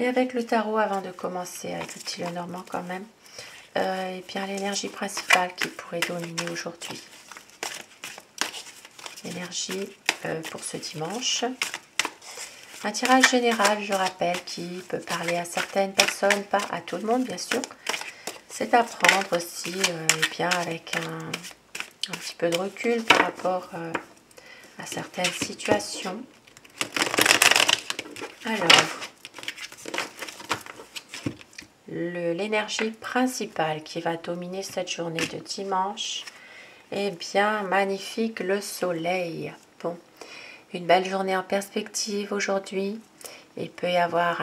Et avec le tarot, avant de commencer avec le petit Lenormand quand même, et bien l'énergie principale qui pourrait dominer aujourd'hui. L'énergie pour ce dimanche. Un tirage général, je rappelle, qui peut parler à certaines personnes, pas à tout le monde bien sûr. C'est à prendre aussi et bien avec un petit peu de recul par rapport à certaines situations. Alors, l'énergie principale qui va dominer cette journée de dimanche est bien magnifique, le soleil. Bon, une belle journée en perspective aujourd'hui. Il peut y avoir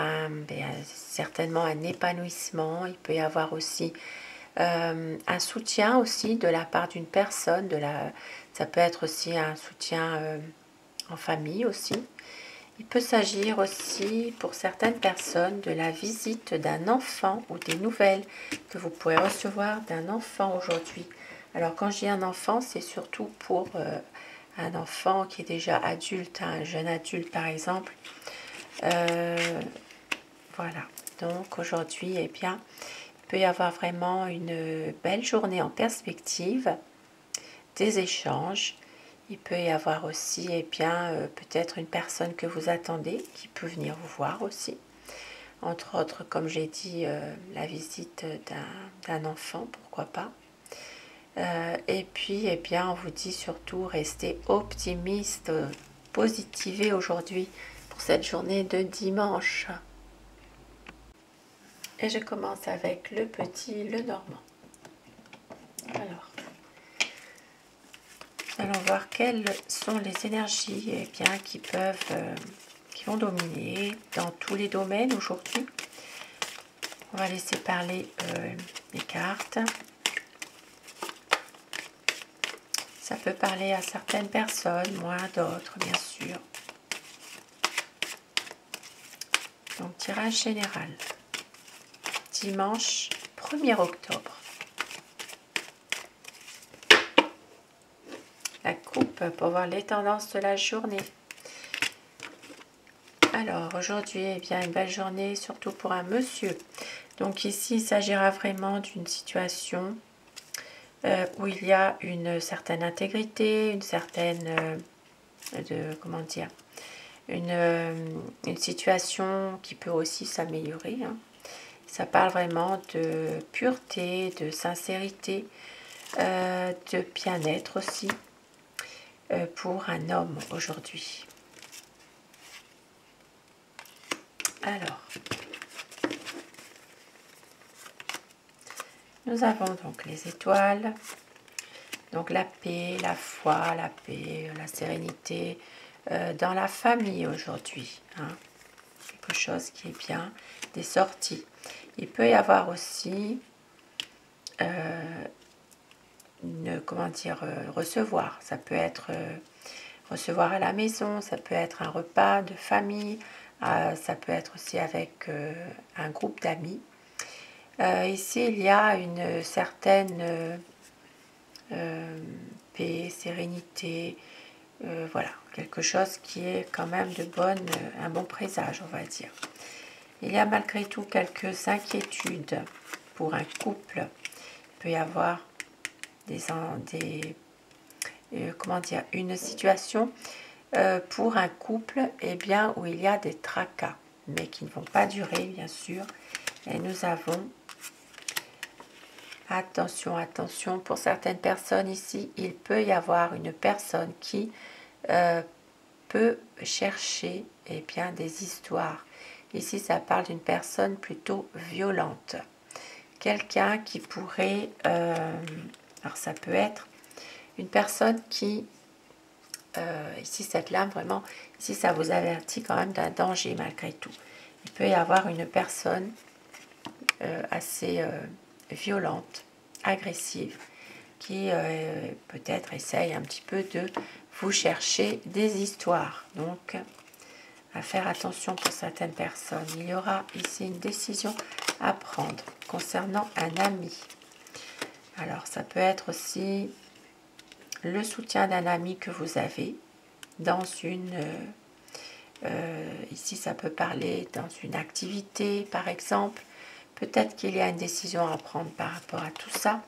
certainement un épanouissement. Il peut y avoir aussi un soutien aussi de la part d'une personne. Ça peut être aussi un soutien en famille aussi. Il peut s'agir aussi pour certaines personnes de la visite d'un enfant ou des nouvelles que vous pourrez recevoir d'un enfant aujourd'hui. Alors quand je dis un enfant, c'est surtout pour un enfant qui est déjà adulte, un jeune adulte par exemple. Voilà, donc aujourd'hui, eh bien, il peut y avoir vraiment une belle journée en perspective, des échanges. Il peut y avoir aussi, eh bien, peut-être une personne que vous attendez qui peut venir vous voir aussi. Entre autres, comme j'ai dit, la visite d'un enfant, pourquoi pas. Et puis, eh bien, on vous dit surtout, restez optimiste, positivez aujourd'hui pour cette journée de dimanche. Et je commence avec le petit Lenormand. Alors, allons voir quelles sont les énergies bien, qui vont dominer dans tous les domaines aujourd'hui. On va laisser parler les cartes. Ça peut parler à certaines personnes, moins à d'autres, bien sûr. Donc, tirage général. Dimanche 1er octobre. La coupe pour voir les tendances de la journée. Alors aujourd'hui, eh bien, une belle journée, surtout pour un monsieur. Donc ici, il s'agira vraiment d'une situation où il y a une certaine intégrité, une certaine, comment dire, une situation qui peut aussi s'améliorer. Hein. Ça parle vraiment de pureté, de sincérité, de bien-être aussi pour un homme aujourd'hui. Alors, nous avons donc les étoiles, donc la paix, la foi, la paix, la sérénité dans la famille aujourd'hui. Hein. Quelque chose qui est bien, des sorties. Il peut y avoir aussi recevoir. Ça peut être recevoir à la maison, ça peut être un repas de famille, ça peut être aussi avec un groupe d'amis. Ici, il y a une certaine paix, sérénité, voilà, quelque chose qui est quand même un bon présage, on va dire. Il y a malgré tout quelques inquiétudes pour un couple. Il peut y avoir une situation pour un couple bien, où il y a des tracas, mais qui ne vont pas durer, bien sûr. Et nous avons, attention, attention, pour certaines personnes ici, il peut y avoir une personne qui peut chercher bien, des histoires. Ici, ça parle d'une personne plutôt violente. Quelqu'un qui pourrait... alors, ça peut être une personne qui... ici, cette lame, vraiment, ici, ça vous avertit quand même d'un danger, malgré tout. Il peut y avoir une personne assez violente, agressive, qui peut-être essaye un petit peu de vous chercher des histoires. Donc, à faire attention pour certaines personnes. Il y aura ici une décision à prendre concernant un ami. Alors, ça peut être aussi le soutien d'un ami que vous avez dans Ici, ça peut parler dans une activité, par exemple. Peut-être qu'il y a une décision à prendre par rapport à tout ça.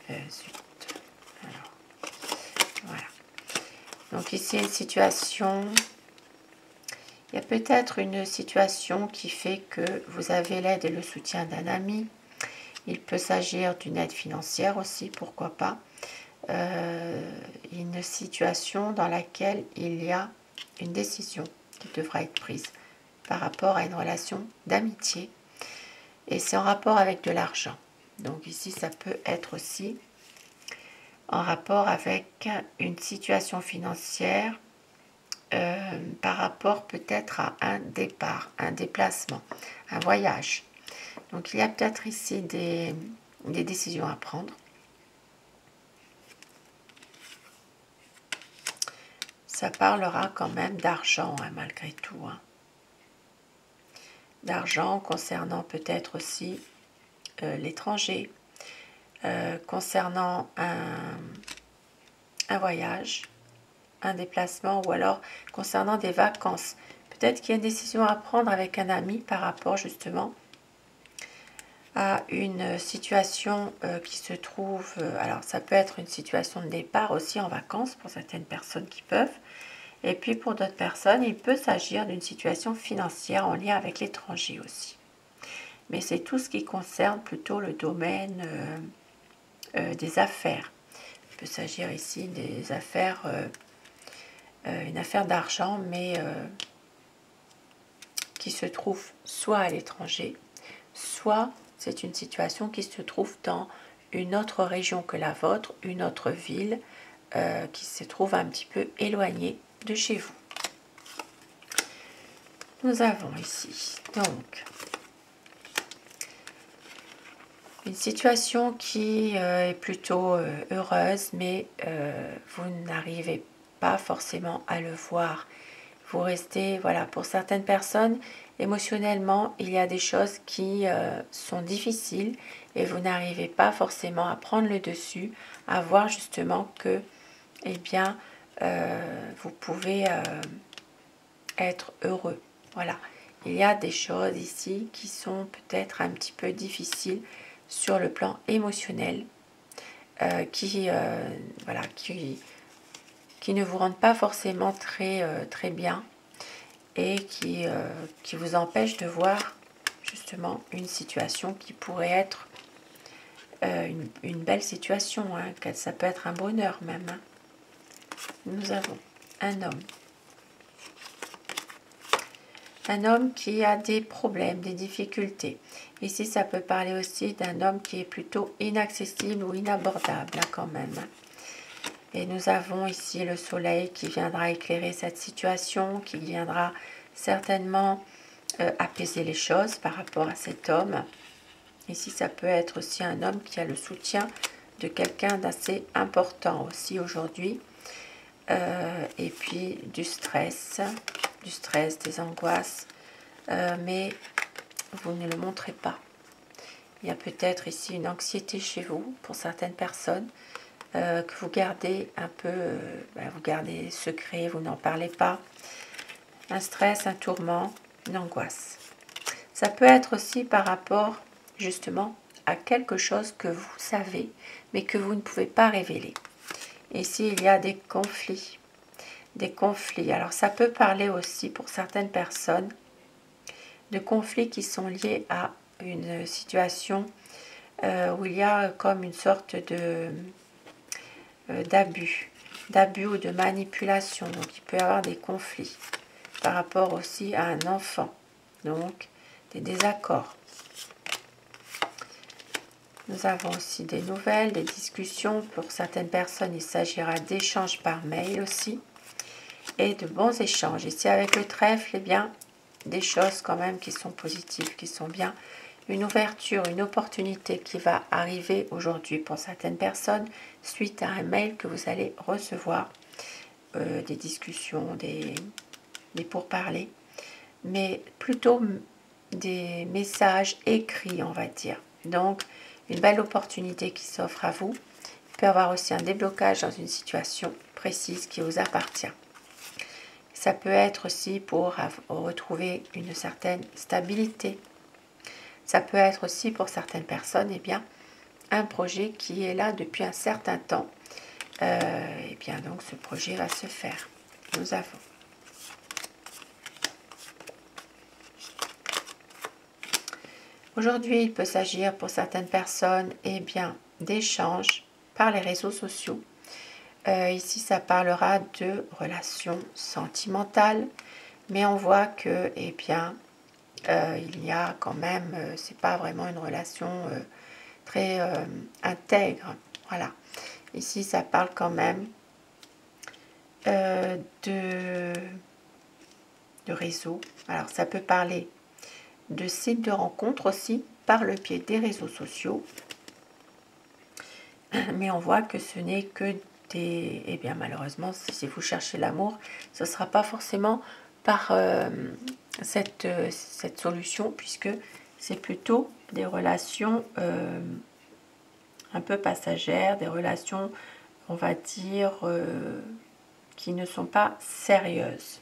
Alors, voilà. Donc ici, une situation... Il y a peut-être une situation qui fait que vous avez l'aide et le soutien d'un ami. Il peut s'agir d'une aide financière aussi, pourquoi pas. Une situation dans laquelle il y a une décision qui devra être prise par rapport à une relation d'amitié. Et c'est en rapport avec de l'argent. Donc ici, ça peut être aussi en rapport avec une situation financière par rapport peut-être à un départ, un déplacement, un voyage. Donc il y a peut-être ici des décisions à prendre. Ça parlera quand même d'argent, hein, malgré tout. Hein. D'argent concernant peut-être aussi l'étranger, concernant un voyage, un déplacement ou alors concernant des vacances. Peut-être qu'il y a une décision à prendre avec un ami par rapport justement à une situation qui se trouve... alors ça peut être une situation de départ aussi en vacances pour certaines personnes qui peuvent. Et puis pour d'autres personnes, il peut s'agir d'une situation financière en lien avec l'étranger aussi. Mais c'est tout ce qui concerne plutôt le domaine des affaires. Il peut s'agir ici des affaires... une affaire d'argent, mais qui se trouve soit à l'étranger, soit c'est une situation qui se trouve dans une autre région que la vôtre, une autre ville, qui se trouve un petit peu éloignée de chez vous. Nous avons ici, donc, une situation qui est plutôt heureuse, mais vous n'arrivez pas forcément à le voir. Vous restez, voilà, pour certaines personnes, émotionnellement, il y a des choses qui sont difficiles et vous n'arrivez pas forcément à prendre le dessus, à voir justement que, eh bien, vous pouvez être heureux. Voilà, il y a des choses ici qui sont peut-être un petit peu difficiles sur le plan émotionnel, voilà, qui ne vous rendent pas forcément très bien et qui vous empêchent de voir justement une situation qui pourrait être une belle situation, hein, ça peut être un bonheur même. Hein. Nous avons un homme. Un homme qui a des problèmes, des difficultés. Ici, ça peut parler aussi d'un homme qui est plutôt inaccessible ou inabordable, hein, quand même. Et nous avons ici le soleil qui viendra éclairer cette situation, qui viendra certainement apaiser les choses par rapport à cet homme. Ici, ça peut être aussi un homme qui a le soutien de quelqu'un d'assez important aussi aujourd'hui. Et puis du stress, des angoisses, mais vous ne le montrez pas. Il y a peut-être ici une anxiété chez vous, pour certaines personnes, que vous gardez un peu, vous gardez secret, vous n'en parlez pas. Un stress, un tourment, une angoisse. Ça peut être aussi par rapport justement à quelque chose que vous savez, mais que vous ne pouvez pas révéler. Ici, il y a des conflits. Des conflits. Alors, ça peut parler aussi pour certaines personnes de conflits qui sont liés à une situation où il y a comme une sorte d'abus ou de manipulation. Donc, il peut y avoir des conflits par rapport aussi à un enfant. Donc, des désaccords. Nous avons aussi des nouvelles, des discussions. Pour certaines personnes, il s'agira d'échanges par mail aussi. Et de bons échanges. Ici, avec le trèfle, eh bien, des choses quand même qui sont positives, qui sont bien. Une ouverture, une opportunité qui va arriver aujourd'hui pour certaines personnes suite à un mail que vous allez recevoir. Des discussions, des pourparlers. Mais plutôt des messages écrits, on va dire. Donc, une belle opportunité qui s'offre à vous. Il peut y avoir aussi un déblocage dans une situation précise qui vous appartient. Il Ça peut être aussi pour retrouver une certaine stabilité. Ça peut être aussi pour certaines personnes, eh bien, un projet qui est là depuis un certain temps. Et bien donc ce projet va se faire. Nous avons aujourd'hui, il peut s'agir pour certaines personnes, eh bien, d'échanges par les réseaux sociaux. Ici, ça parlera de relations sentimentales, mais on voit que, eh bien, il y a quand même, c'est pas vraiment une relation très intègre. Voilà. Ici, ça parle quand même de réseau. Alors, ça peut parler de sites de rencontres aussi, par le biais des réseaux sociaux. Mais on voit que ce n'est que des... Eh bien, malheureusement, si vous cherchez l'amour, ce ne sera pas forcément par cette solution, puisque c'est plutôt des relations un peu passagères, des relations, on va dire, qui ne sont pas sérieuses.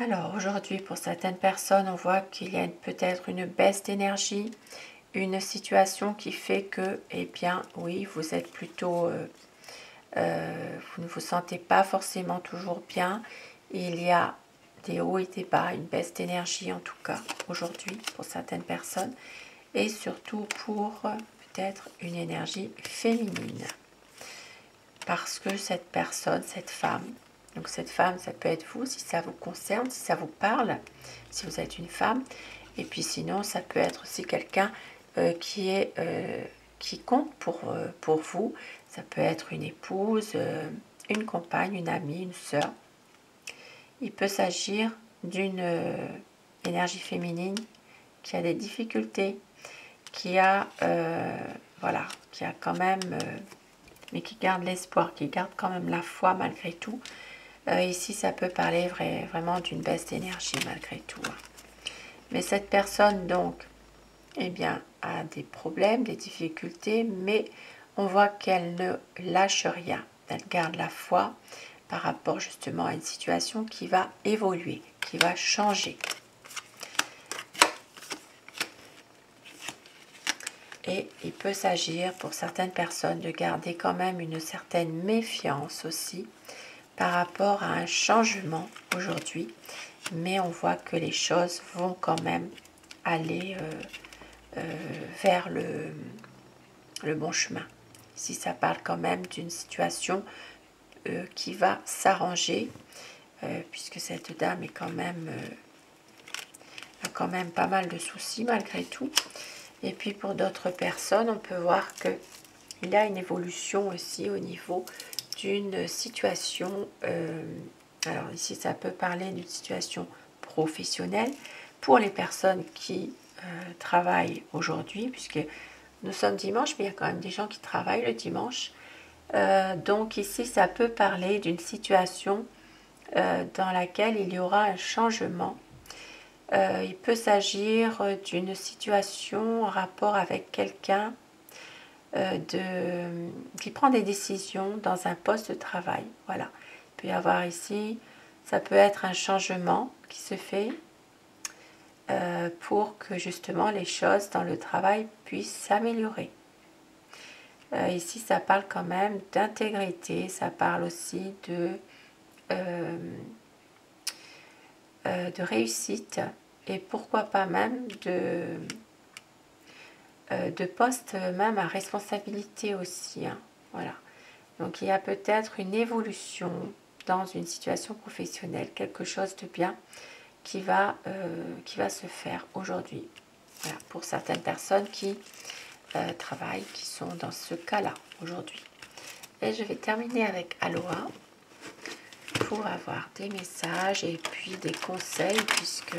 Alors aujourd'hui, pour certaines personnes, on voit qu'il y a peut-être une baisse d'énergie, une situation qui fait que, eh bien, oui, vous êtes plutôt, vous ne vous sentez pas forcément toujours bien. Il y a des hauts et des bas, une baisse d'énergie en tout cas aujourd'hui pour certaines personnes, et surtout pour peut-être une énergie féminine. Parce que cette personne, cette femme, donc cette femme, ça peut être vous, si ça vous concerne, si ça vous parle, si vous êtes une femme. Et puis sinon, ça peut être aussi quelqu'un qui compte pour vous. Ça peut être une épouse, une compagne, une amie, une sœur. Il peut s'agir d'une énergie féminine qui a des difficultés, qui a, voilà, qui a quand même... mais qui garde l'espoir, qui garde quand même la foi malgré tout. Ici, ça peut parler vraiment d'une baisse d'énergie malgré tout. Mais cette personne, donc, eh bien, a des problèmes, des difficultés, mais on voit qu'elle ne lâche rien. Elle garde la foi par rapport justement à une situation qui va évoluer, qui va changer. Et il peut s'agir pour certaines personnes de garder quand même une certaine méfiance aussi par rapport à un changement aujourd'hui. Mais on voit que les choses vont quand même aller vers le bon chemin. Ici, ça parle quand même d'une situation qui va s'arranger, puisque cette dame est quand même, a quand même pas mal de soucis malgré tout. Et puis pour d'autres personnes, on peut voir qu'il y a une évolution aussi au niveau d'une situation. Alors ici, ça peut parler d'une situation professionnelle pour les personnes qui travaillent aujourd'hui, puisque nous sommes dimanche, mais il y a quand même des gens qui travaillent le dimanche. Donc ici, ça peut parler d'une situation dans laquelle il y aura un changement. Il peut s'agir d'une situation en rapport avec quelqu'un qui prend des décisions dans un poste de travail. Voilà. Il peut y avoir ici, ça peut être un changement qui se fait pour que justement les choses dans le travail puissent s'améliorer. Ici, ça parle quand même d'intégrité, ça parle aussi de réussite et pourquoi pas même de postes même à responsabilité aussi. Hein. Voilà. Donc il y a peut-être une évolution dans une situation professionnelle, quelque chose de bien qui va se faire aujourd'hui. Voilà, pour certaines personnes qui travaillent, qui sont dans ce cas-là aujourd'hui. Et je vais terminer avec Aloha pour avoir des messages et puis des conseils, puisque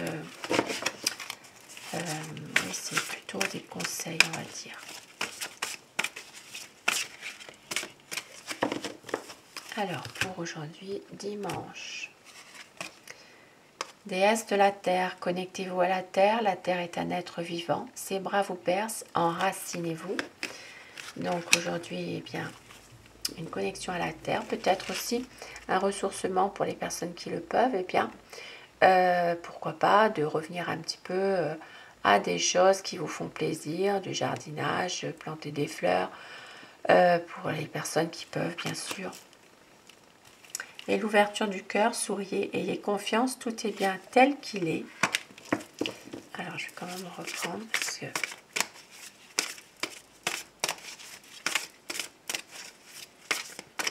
c'est plutôt des conseils, on va dire. Alors, pour aujourd'hui, dimanche. Déesse de la terre, connectez-vous à la terre est un être vivant, ses bras vous percent, enracinez-vous. Donc aujourd'hui, eh bien, une connexion à la terre, peut-être aussi un ressourcement pour les personnes qui le peuvent, et bien pourquoi pas de revenir un petit peu à des choses qui vous font plaisir, du jardinage, planter des fleurs, pour les personnes qui peuvent bien sûr. Et l'ouverture du cœur, souriez, ayez confiance, tout est bien tel qu'il est. Alors je vais quand même reprendre parce que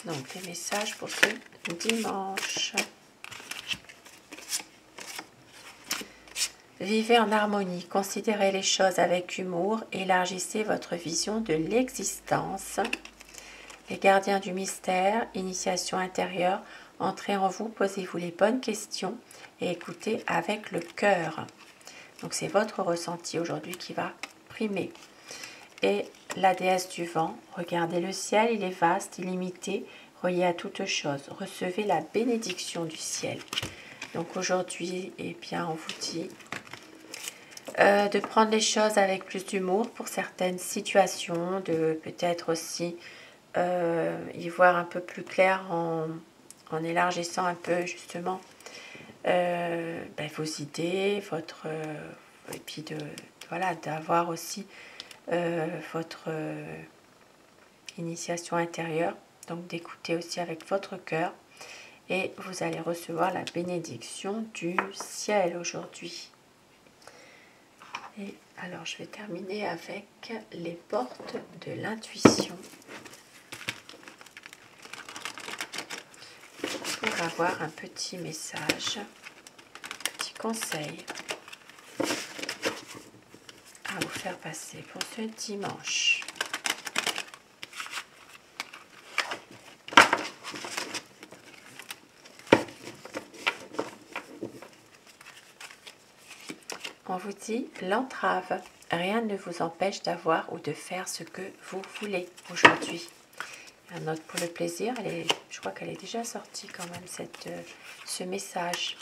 donc, les messages pour ce dimanche. Vivez en harmonie, considérez les choses avec humour, élargissez votre vision de l'existence. Les gardiens du mystère, initiation intérieure, entrez en vous, posez-vous les bonnes questions et écoutez avec le cœur. Donc c'est votre ressenti aujourd'hui qui va primer. Et la déesse du vent, regardez le ciel, il est vaste, illimité, relié à toute chose. Recevez la bénédiction du ciel. Donc aujourd'hui, eh bien, on vous dit de prendre les choses avec plus d'humour pour certaines situations, de peut-être aussi y voir un peu plus clair en élargissant un peu justement vos idées, votre et puis voilà, d'avoir aussi votre initiation intérieure, donc d'écouter aussi avec votre cœur, et vous allez recevoir la bénédiction du ciel aujourd'hui. Et alors je vais terminer avec les portes de l'intuition pour avoir un petit message, petit conseil à vous faire passer pour ce dimanche. On vous dit l'entrave. Rien ne vous empêche d'avoir ou de faire ce que vous voulez aujourd'hui. Un autre pour le plaisir. Je crois qu'elle est déjà sortie quand même, ce message.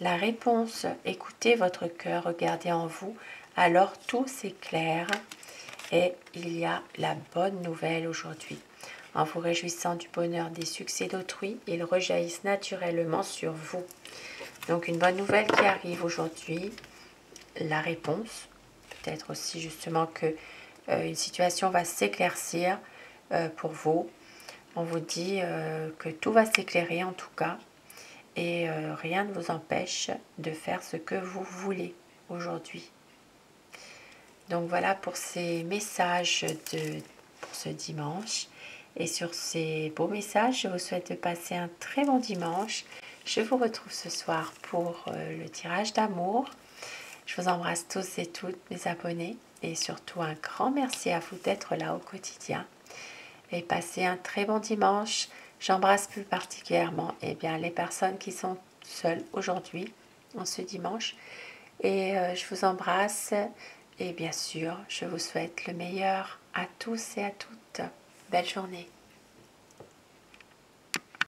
La réponse. Écoutez votre cœur, regardez en vous. Alors tout s'éclaire. Et il y a la bonne nouvelle aujourd'hui. En vous réjouissant du bonheur des succès d'autrui, ils rejaillissent naturellement sur vous. Donc une bonne nouvelle qui arrive aujourd'hui. La réponse, peut-être aussi justement que une situation va s'éclaircir pour vous. On vous dit que tout va s'éclairer en tout cas, et rien ne vous empêche de faire ce que vous voulez aujourd'hui. Donc voilà pour ces messages pour ce dimanche. Et sur ces beaux messages, je vous souhaite de passer un très bon dimanche. Je vous retrouve ce soir pour le tirage d'amour. Je vous embrasse tous et toutes mes abonnés, et surtout un grand merci à vous d'être là au quotidien. Et passez un très bon dimanche. J'embrasse plus particulièrement les personnes qui sont seules aujourd'hui, en ce dimanche. Et je vous embrasse. Et bien sûr, je vous souhaite le meilleur à tous et à toutes. Belle journée.